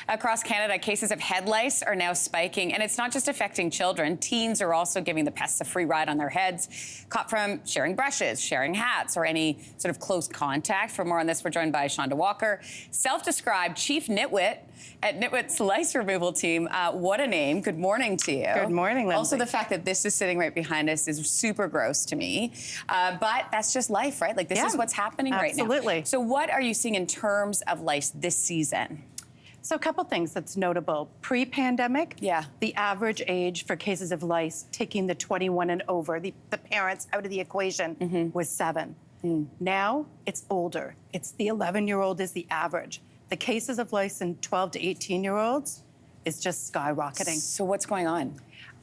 Across Canada, cases of head lice are now spiking, and it's not just affecting children. Teens are also giving the pests a free ride on their heads, caught from sharing brushes, sharing hats, or any sort of close contact. For more on this, we're joined by Shonda Walker, self-described chief nitwit at Nitwit's lice removal team. What a name. Good morning to you. Good morning, Lindsey. Also, the fact that this is sitting right behind us is super gross to me. But that's just life, right? Like, this is what's happening right now. Absolutely. So what are you seeing in terms of lice this season? So a couple things that's notable. Pre-pandemic, the average age for cases of lice, taking the 21 and over, the parents out of the equation, was 7. Now, it's older. It's the 11-year-old is the average. The cases of lice in 12 to 18-year-olds is just skyrocketing. So what's going on?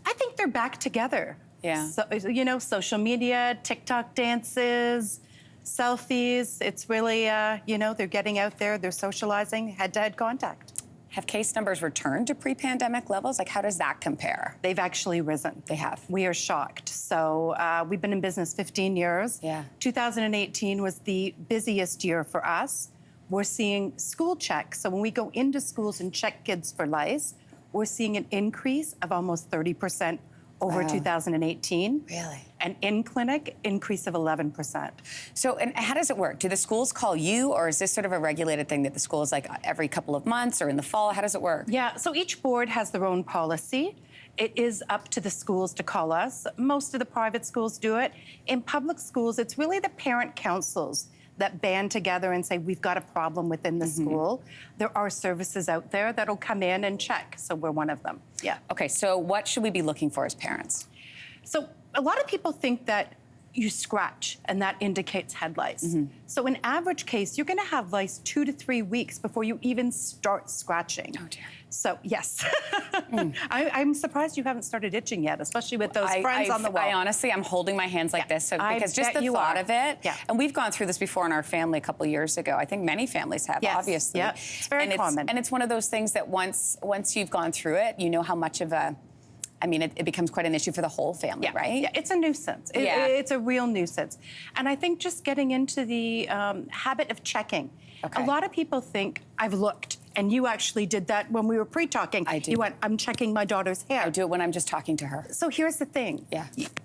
I think they're back together. Yeah. So, you know, social media, TikTok dances, selfies. It's really, you know, they're getting out there, they're socializing, head-to-head contact. Have case numbers returned to pre-pandemic levels? Like, how does that compare? They've actually risen. They have. We are shocked. So we've been in business 15 years. Yeah. 2018 was the busiest year for us. We're seeing school checks. So when we go into schools and check kids for lice, we're seeing an increase of almost 30% over 2018. Really? And in-clinic, increase of 11%. So, and how does it work? Do the schools call you, or is this sort of a regulated thing that the schools, like, every couple of months or in the fall? How does it work? Yeah, so each board has their own policy. It is up to the schools to call us. Most of the private schools do it. In public schools, it's really the parent councils that band together and say, we've got a problem within the school. There are services out there that'll come in and check, so we're one of them, yeah. Okay, so what should we be looking for as parents? So a lot of people think that you scratch and that indicates head lice. So in average case, you're gonna have lice 2 to 3 weeks before you even start scratching. Oh dear. So yes, I'm surprised you haven't started itching yet, especially with those friends on the wall. I honestly, I'm holding my hands like this, so, because just the thought of it, and we've gone through this before in our family a couple years ago. I think many families have, obviously. Yeah, it's very common. And it's one of those things that once you've gone through it, you know how much of a, I mean, it becomes quite an issue for the whole family, right? Yeah, it's a nuisance. It's a real nuisance. And I think just getting into the habit of checking. A lot of people think, I've looked, and you actually did that when we were pre-talking. I do. You went, I'm checking my daughter's hair. I do it when I'm just talking to her. So here's the thing.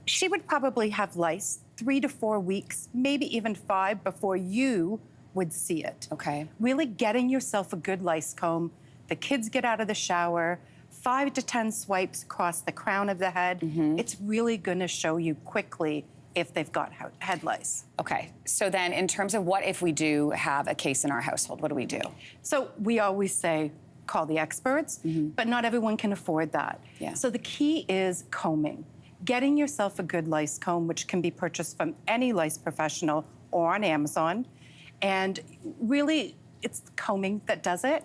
She would probably have lice 3 to 4 weeks, maybe even 5 before you would see it. Okay. Really getting yourself a good lice comb. The kids get out of the shower, 5 to 10 swipes across the crown of the head. It's really gonna show you quickly if they've got head lice. Okay, so then in terms of what if we do have a case in our household, what do we do? So we always say, call the experts, but not everyone can afford that. So the key is combing. Getting yourself a good lice comb, which can be purchased from any lice professional or on Amazon. And really, it's combing that does it.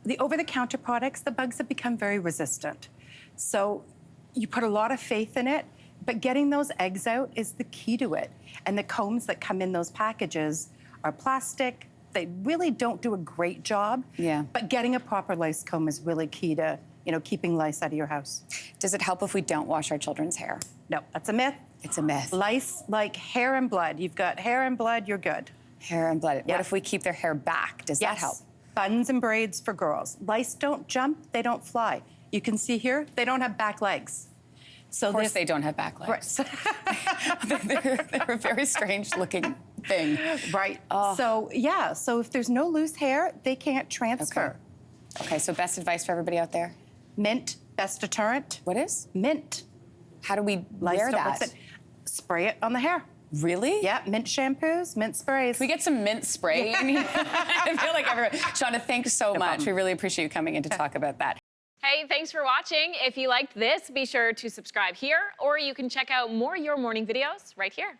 The over-the-counter products, the bugs have become very resistant. So you put a lot of faith in it, but getting those eggs out is the key to it. And the combs that come in those packages are plastic. They really don't do a great job. But getting a proper lice comb is really key to, you know, keeping lice out of your house. Does it help if we don't wash our children's hair? No, that's a myth. It's a myth. Lice like hair and blood. You've got hair and blood, you're good. Hair and blood. What if we keep their hair back? Does that help? Buns and braids for girls. Lice don't jump, they don't fly. You can see here, they don't have back legs. So of course they don't have back legs. They're a very strange looking thing. So yeah, so if there's no loose hair, they can't transfer. Okay, so best advice for everybody out there? Mint, best deterrent. What is? Mint. How do we wear that? Spray it on the hair. Really? Yeah, mint shampoos, mint sprays. Can we get some mint spray in here? I feel like everyone. Shonda, thanks so much. We really appreciate you coming in to talk about that. Hey, thanks for watching. If you liked this, be sure to subscribe here, or you can check out more Your Morning videos right here.